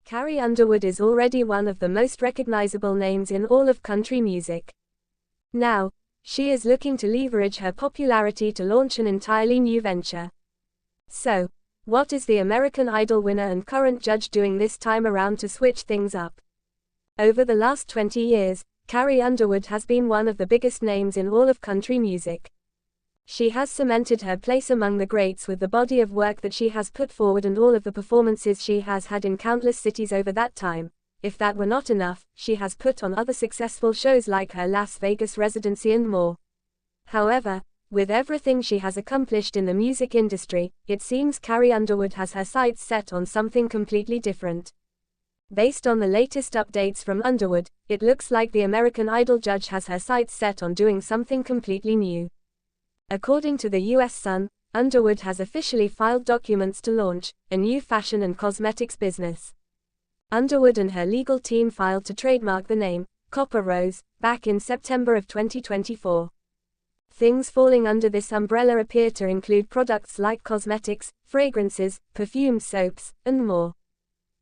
Carrie Underwood is already one of the most recognizable names in all of country music. Now, she is looking to leverage her popularity to launch an entirely new venture. So, what is the American Idol winner and current judge doing this time around to switch things up? Over the last 20 years, Carrie Underwood has been one of the biggest names in all of country music. She has cemented her place among the greats with the body of work that she has put forward and all of the performances she has had in countless cities over that time. If that were not enough, she has put on other successful shows like her Las Vegas residency and more. However, with everything she has accomplished in the music industry, it seems Carrie Underwood has her sights set on something completely different. Based on the latest updates from Underwood, it looks like the American Idol judge has her sights set on doing something completely new. According to the U.S. Sun, Underwood has officially filed documents to launch a new fashion and cosmetics business. Underwood and her legal team filed to trademark the name, Copper Rose, back in September of 2024. Things falling under this umbrella appear to include products like cosmetics, fragrances, perfumed soaps, and more.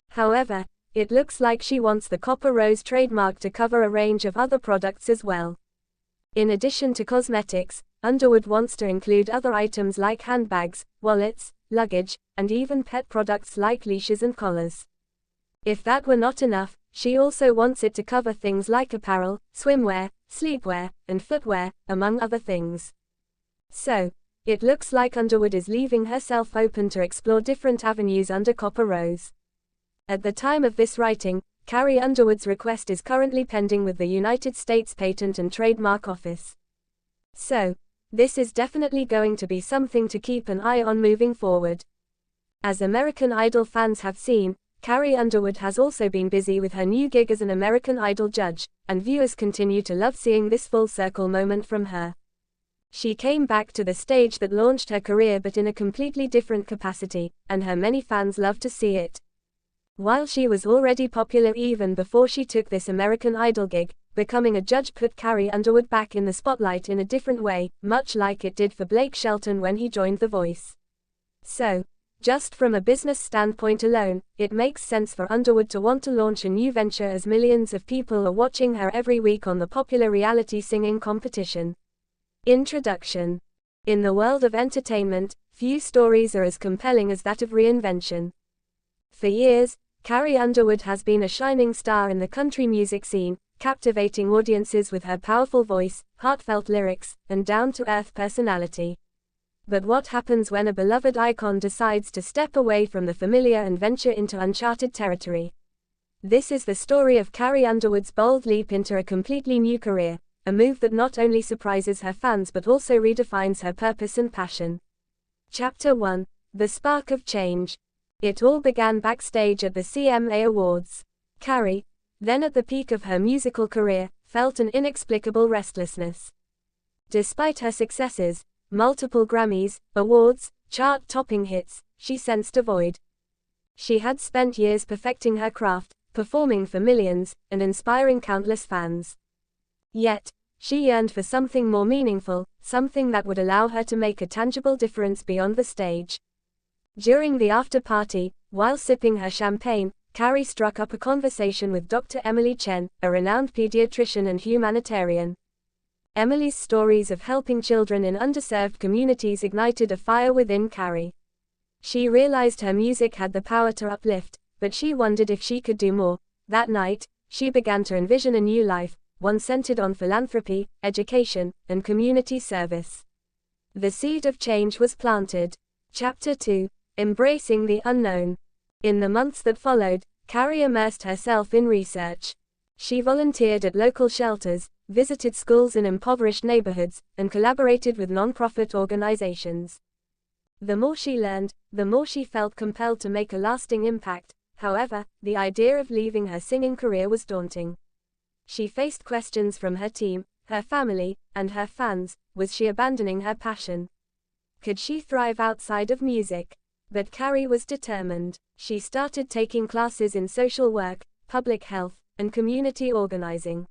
However, it looks like she wants the Copper Rose trademark to cover a range of other products as well. In addition to cosmetics, Underwood wants to include other items like handbags, wallets, luggage, and even pet products like leashes and collars. If that were not enough, she also wants it to cover things like apparel, swimwear, sleepwear, and footwear, among other things. So, it looks like Underwood is leaving herself open to explore different avenues under Copper Rose. At the time of this writing, Carrie Underwood's request is currently pending with the United States Patent and Trademark Office. So, this is definitely going to be something to keep an eye on moving forward. As American Idol fans have seen, Carrie Underwood has also been busy with her new gig as an American Idol judge, and viewers continue to love seeing this full circle moment from her. She came back to the stage that launched her career but in a completely different capacity, and her many fans love to see it. While she was already popular even before she took this American Idol gig, becoming a judge put Carrie Underwood back in the spotlight in a different way, much like it did for Blake Shelton when he joined The Voice. So, just from a business standpoint alone, it makes sense for Underwood to want to launch a new venture as millions of people are watching her every week on the popular reality singing competition. Introduction. In the world of entertainment, few stories are as compelling as that of reinvention. For years, Carrie Underwood has been a shining star in the country music scene, captivating audiences with her powerful voice, heartfelt lyrics, and down-to-earth personality. But what happens when a beloved icon decides to step away from the familiar and venture into uncharted territory? This is the story of Carrie Underwood's bold leap into a completely new career, a move that not only surprises her fans but also redefines her purpose and passion. Chapter 1: The Spark of Change. It all began backstage at the CMA Awards. Carrie, then at the peak of her musical career, felt an inexplicable restlessness. Despite her successes, multiple Grammys, awards, chart-topping hits, she sensed a void. She had spent years perfecting her craft, performing for millions, and inspiring countless fans. Yet, she yearned for something more meaningful, something that would allow her to make a tangible difference beyond the stage. During the after-party, while sipping her champagne, Carrie struck up a conversation with Dr. Emily Chen, a renowned pediatrician and humanitarian. Emily's stories of helping children in underserved communities ignited a fire within Carrie. She realized her music had the power to uplift, but she wondered if she could do more. That night, she began to envision a new life, one centered on philanthropy, education, and community service. The seed of change was planted. Chapter 2: Embracing the Unknown. In the months that followed, Carrie immersed herself in research. She volunteered at local shelters, visited schools in impoverished neighborhoods, and collaborated with non-profit organizations. The more she learned, the more she felt compelled to make a lasting impact. However, the idea of leaving her singing career was daunting. She faced questions from her team, her family, and her fans. Was she abandoning her passion? Could she thrive outside of music? But Carrie was determined. She started taking classes in social work, public health, and community organizing.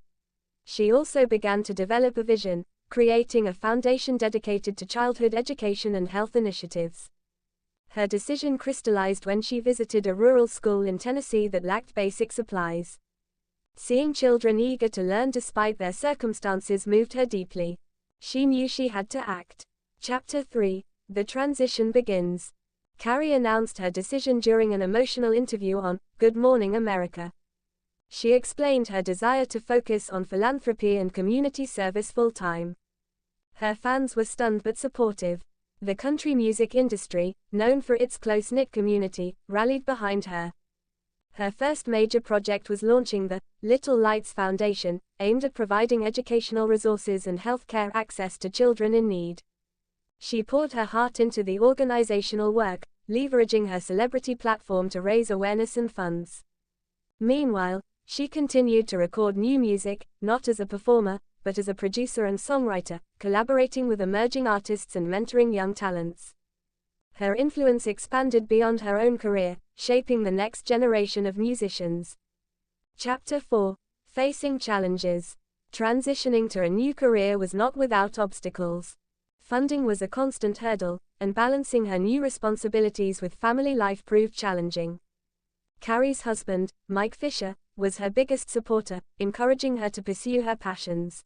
She also began to develop a vision, creating a foundation dedicated to childhood education and health initiatives. Her decision crystallized when she visited a rural school in Tennessee that lacked basic supplies. Seeing children eager to learn despite their circumstances moved her deeply. She knew she had to act. Chapter 3. The transition begins. Carrie announced her decision during an emotional interview on Good Morning America. She explained her desire to focus on philanthropy and community service full-time. Her fans were stunned but supportive. The country music industry, known for its close-knit community, rallied behind her. Her first major project was launching the Little Lights Foundation, aimed at providing educational resources and healthcare access to children in need. She poured her heart into the organizational work, leveraging her celebrity platform to raise awareness and funds. Meanwhile, she continued to record new music, not as a performer, but as a producer and songwriter, collaborating with emerging artists and mentoring young talents. Her influence expanded beyond her own career, shaping the next generation of musicians. Chapter 4. Facing challenges. Transitioning to a new career was not without obstacles. Funding was a constant hurdle, and balancing her new responsibilities with family life proved challenging. Carrie's husband, Mike Fisher, was her biggest supporter, encouraging her to pursue her passions.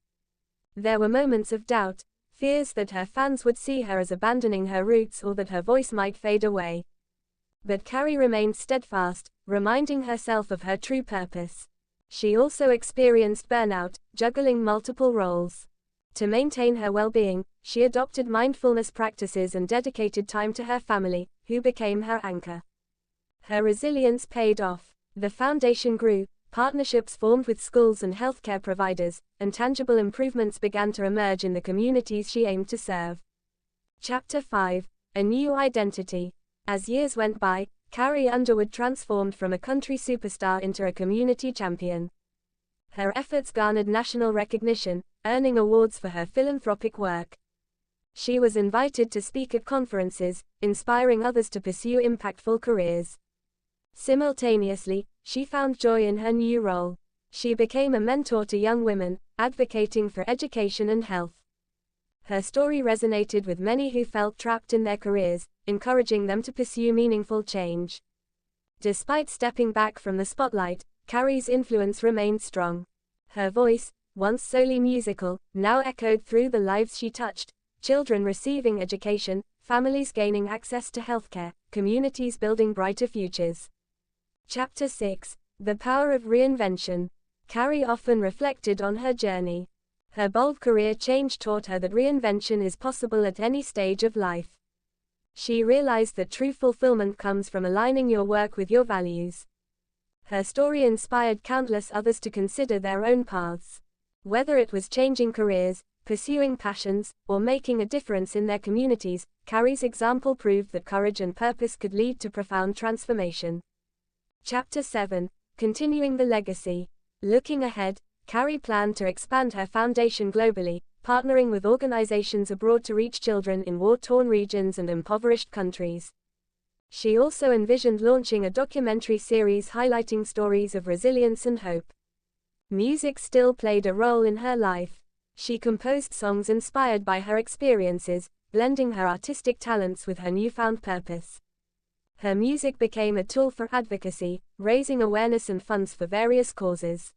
There were moments of doubt, fears that her fans would see her as abandoning her roots or that her voice might fade away. But Carrie remained steadfast, reminding herself of her true purpose. She also experienced burnout, juggling multiple roles. To maintain her well-being, she adopted mindfulness practices and dedicated time to her family, who became her anchor. Her resilience paid off. The foundation grew, partnerships formed with schools and healthcare providers, and tangible improvements began to emerge in the communities she aimed to serve. Chapter 5. A New Identity. As years went by, Carrie Underwood transformed from a country superstar into a community champion. Her efforts garnered national recognition, earning awards for her philanthropic work. She was invited to speak at conferences, inspiring others to pursue impactful careers. Simultaneously, she found joy in her new role. She became a mentor to young women, advocating for education and health. Her story resonated with many who felt trapped in their careers, encouraging them to pursue meaningful change. Despite stepping back from the spotlight, Carrie's influence remained strong. Her voice, once solely musical, now echoed through the lives she touched: children receiving education, families gaining access to healthcare, communities building brighter futures. Chapter 6. The Power of Reinvention. Carrie often reflected on her journey. Her bold career change taught her that reinvention is possible at any stage of life. She realized that true fulfillment comes from aligning your work with your values. Her story inspired countless others to consider their own paths. Whether it was changing careers, pursuing passions, or making a difference in their communities, Carrie's example proved that courage and purpose could lead to profound transformation. Chapter 7. Continuing the Legacy. Looking ahead, Carrie planned to expand her foundation globally, partnering with organizations abroad to reach children in war-torn regions and impoverished countries. She also envisioned launching a documentary series highlighting stories of resilience and hope. Music still played a role in her life. She composed songs inspired by her experiences, blending her artistic talents with her newfound purpose. Her music became a tool for advocacy, raising awareness and funds for various causes.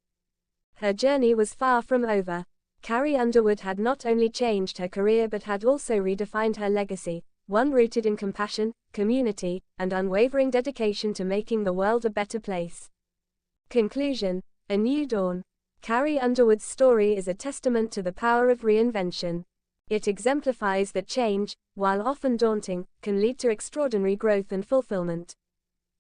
Her journey was far from over. Carrie Underwood had not only changed her career but had also redefined her legacy, one rooted in compassion, community, and unwavering dedication to making the world a better place. Conclusion. A New Dawn. Carrie Underwood's story is a testament to the power of reinvention. It exemplifies that change, while often daunting, can lead to extraordinary growth and fulfillment.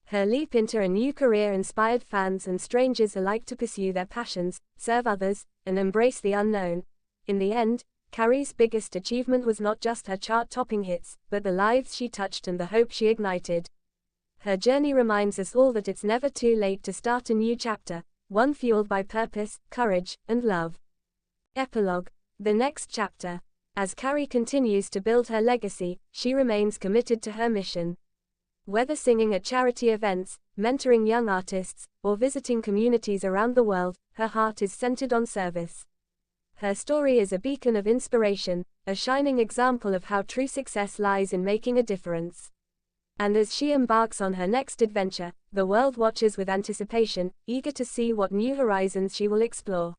Her leap into a new career inspired fans and strangers alike to pursue their passions, serve others, and embrace the unknown. In the end, Carrie's biggest achievement was not just her chart-topping hits, but the lives she touched and the hope she ignited. Her journey reminds us all that it's never too late to start a new chapter, one fueled by purpose, courage, and love. Epilogue. The next chapter. As Carrie continues to build her legacy, she remains committed to her mission. Whether singing at charity events, mentoring young artists, or visiting communities around the world, her heart is centered on service. Her story is a beacon of inspiration, a shining example of how true success lies in making a difference. And as she embarks on her next adventure, the world watches with anticipation, eager to see what new horizons she will explore.